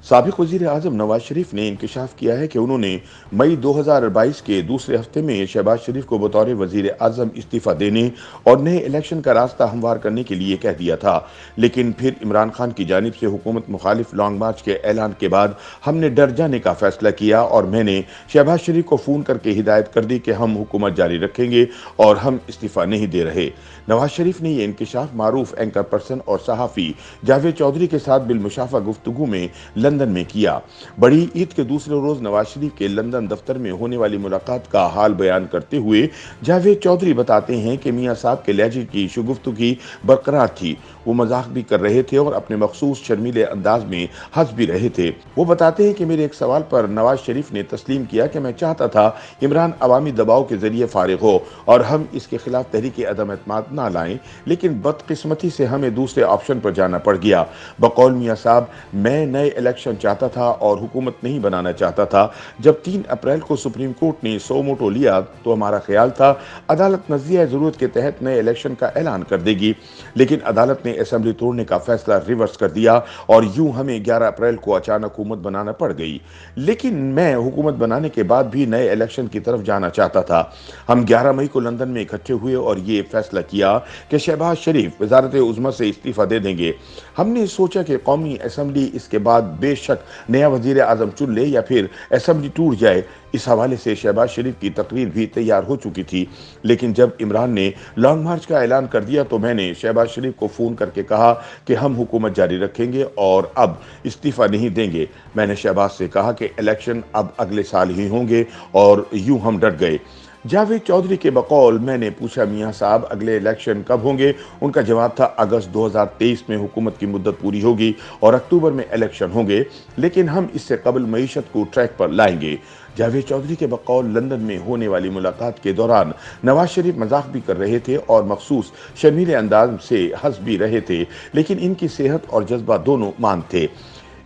سابق وزیر اعظم نواز شریف نے انکشاف کیا ہے کہ انہوں نے مئی 2022 کے دوسرے ہفتے میں شہباز شریف کو بطور وزیر اعظم استعفیٰ دینے اور نئے الیکشن کا راستہ ہموار کرنے کے لیے کہہ دیا تھا، لیکن پھر عمران خان کی جانب سے حکومت مخالف لانگ مارچ کے اعلان کے بعد ہم نے ڈر جانے کا فیصلہ کیا اور میں نے شہباز شریف کو فون کر کے ہدایت کر دی کہ ہم حکومت جاری رکھیں گے اور ہم استعفیٰ نہیں دے رہے۔ نواز شریف نے یہ انکشاف معروف اینکر پرسن اور صحافی جاوید چودھری کے ساتھ بالمشافہ گفتگو میں لندن میں کیا۔ بڑی عید کے دوسرے روز نواز شریف کے لندن دفتر میں ہونے والی ملاقات کا حال بیان کرتے ہوئے جاوید چودھری بتاتے ہیں کہ میاں صاحب کے لہجے کی شگفتگی برقرار تھی، وہ مذاق بھی کر رہے تھے اور اپنے مخصوص شرمیلے انداز میں ہنس بھی رہے تھے۔ وہ بتاتے ہیں کہ میرے ایک سوال پر نواز شریف نے تسلیم کیا کہ میں چاہتا تھا عمران عوامی دباؤ کے ذریعے فارغ ہو اور ہم اس کے خلاف تحریک عدم اعتماد نہ لائیں، لیکن بدقسمتی سے ہمیں دوسرے آپشن پر جانا پڑ گیا۔ بقول میاں صاحب، میں نئے الیکشن چاہتا تھا اور حکومت نہیں بنانا چاہتا تھا۔ جب 3 اپریل کو سپریم کورٹ نے سو موٹو لیا تو ہمارا خیال تھا عدالت نزیہ ضرورت کے تحت نئے الیکشن کا اعلان کر دے گی، لیکن عدالت نے اسمبلی توڑنے کا فیصلہ ریورس کر دیا اور یوں ہمیں 11 اپریل کو اچانک حکومت بنانا پڑ گئی۔ لیکن میں حکومت بنانے کے بعد بھی نئے الیکشن کی طرف جانا چاہتا تھا۔ ہم 11 مئی کو لندن میں اکٹھے ہوئے اور یہ فیصلہ کیا کہ شہباز شریف وزارت عظمیٰ سے استعفیٰ دے دیں گے۔ ہم نے سوچا کہ قومی اسمبلی اس کے بعد بے شک نیا وزیر اعظم چن لے یا پھر اسمبلی ٹوٹ جائے۔ اس حوالے سے شہباز شریف کی تقریر بھی تیار ہو چکی تھی، لیکن جب عمران نے لانگ مارچ کا اعلان کر دیا تو میں نے شہباز شریف کو فون کر کے کہا کہ ہم حکومت جاری رکھیں گے اور اب استعفیٰ نہیں دیں گے۔ میں نے شہباز سے کہا کہ الیکشن اب اگلے سال ہی ہوں گے اور یوں ہم ڈٹ گئے۔ جاوید چودھری کے بقول میں نے پوچھا میاں صاحب اگلے الیکشن کب ہوں گے؟ ان کا جواب تھا اگست 2023 میں حکومت کی مدت پوری ہوگی اور اکتوبر میں الیکشن ہوں گے، لیکن ہم اس سے قبل معیشت کو ٹریک پر لائیں گے۔ جاوید چودھری کے بقول لندن میں ہونے والی ملاقات کے دوران نواز شریف مذاق بھی کر رہے تھے اور مخصوص شرمیلے انداز سے ہنس بھی رہے تھے، لیکن ان کی صحت اور جذبہ دونوں مان تھے۔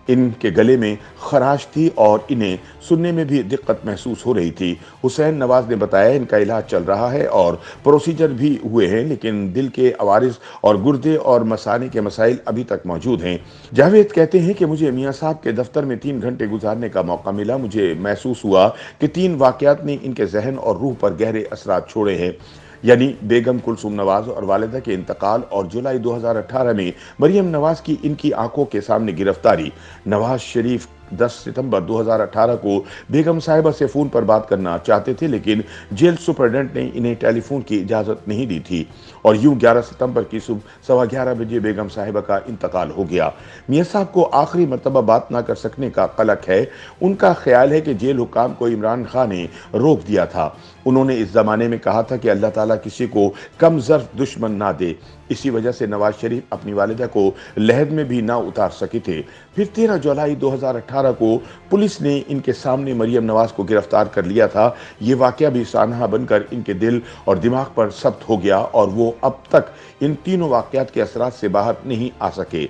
ان کے گلے میں خراش تھی اور انہیں سننے میں بھی دقت محسوس ہو رہی تھی۔ حسین نواز نے بتایا ان کا علاج چل رہا ہے اور پروسیجر بھی ہوئے ہیں، لیکن دل کے عوارض اور گردے اور مثانے کے مسائل ابھی تک موجود ہیں۔ جاوید کہتے ہیں کہ مجھے میاں صاحب کے دفتر میں 3 گھنٹے گزارنے کا موقع ملا۔ مجھے محسوس ہوا کہ 3 واقعات نے ان کے ذہن اور روح پر گہرے اثرات چھوڑے ہیں، یعنی بیگم کلثوم نواز اور والدہ کے انتقال اور جولائی 2018 میں مریم نواز کی ان کی آنکھوں کے سامنے گرفتاری۔ نواز شریف 10 ستمبر 2018 کو بیگم صاحبہ سے فون پر بات کرنا چاہتے تھے، لیکن جیل سپرڈنٹ نے انہیں ٹیلی فون کی اجازت نہیں دی تھی اور یوں 11 ستمبر کی صبح 11:15 بجے بیگم صاحبہ کا انتقال ہو گیا۔ میاں صاحب کو آخری مرتبہ بات نہ کر سکنے کا قلق ہے۔ ان کا خیال ہے کہ جیل حکام کو عمران خان نے روک دیا تھا۔ انہوں نے اس زمانے میں کہا تھا کہ اللہ تعالیٰ کسی کو کم ظرف دشمن نہ دے، اسی وجہ سے نواز شریف اپنی والدہ کو لحد میں بھی نہ اتار سکے تھے۔ پھر 13 جولائی 2018 کو پولیس نے ان کے سامنے مریم نواز کو گرفتار کر لیا تھا۔ یہ واقعہ بھی سانحہ بن کر ان کے دل اور دماغ پر ثبت ہو گیا اور وہ اب تک ان تینوں واقعات کے اثرات سے باہر نہیں آ سکے۔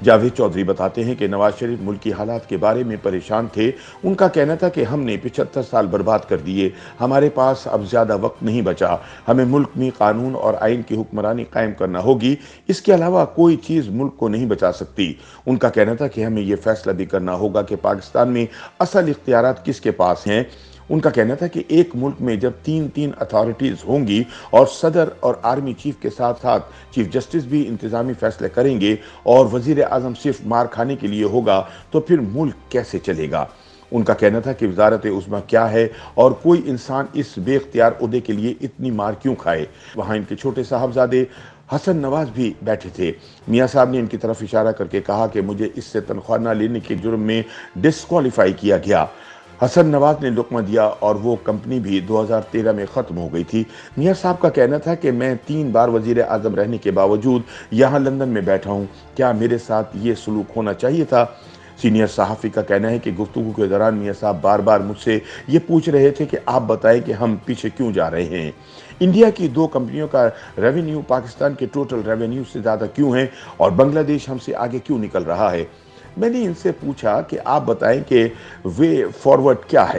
جاوید چودھری بتاتے ہیں کہ نواز شریف ملکی حالات کے بارے میں پریشان تھے۔ ان کا کہنا تھا کہ ہم نے 75 سال برباد کر دیے، ہمارے پاس اب زیادہ وقت نہیں بچا، ہمیں ملک میں قانون اور آئین کی حکمرانی قائم کرنا ہوگی، اس کے علاوہ کوئی چیز ملک کو نہیں بچا سکتی۔ ان کا کہنا تھا کہ ہمیں یہ فیصلہ بھی کرنا ہوگا کہ پاکستان میں اصل اختیارات کس کے پاس ہیں۔ ان کا کہنا تھا کہ ایک ملک میں جب 3 اتھارٹیز ہوں گی اور صدر اور آرمی چیف کے ساتھ ساتھ چیف جسٹس بھی انتظامی فیصلے کریں گے اور وزیر اعظم صرف مار کھانے کے لیے ہوگا تو پھر ملک کیسے چلے گا۔ ان کا کہنا تھا کہ وزارت عظمیٰ کیا ہے اور کوئی انسان اس بے اختیار عہدے کے لیے اتنی مار کیوں کھائے۔ وہاں ان کے چھوٹے صاحبزادے حسن نواز بھی بیٹھے تھے۔ میاں صاحب نے ان کی طرف اشارہ کر کے کہا کہ مجھے اس سے تنخواہ نہ لینے کے جرم میں ڈسکوالیفائی کیا گیا۔ حسن نواز نے لقمہ دیا اور وہ کمپنی بھی 2013 میں ختم ہو گئی تھی۔ میاں صاحب کا کہنا تھا کہ میں 3 بار وزیر اعظم رہنے کے باوجود یہاں لندن میں بیٹھا ہوں، کیا میرے ساتھ یہ سلوک ہونا چاہیے تھا؟ سینئر صحافی کا کہنا ہے کہ گفتگو کے دوران میاں صاحب بار بار مجھ سے یہ پوچھ رہے تھے کہ آپ بتائیں کہ ہم پیچھے کیوں جا رہے ہیں، انڈیا کی 2 کمپنیوں کا ریونیو پاکستان کے ٹوٹل ریونیو سے زیادہ کیوں ہے اور بنگلہ دیش ہم سے آگے کیوں نکل رہا ہے۔ میں نے ان سے پوچھا کہ آپ بتائیں کہ وے فارورڈ کیا ہے۔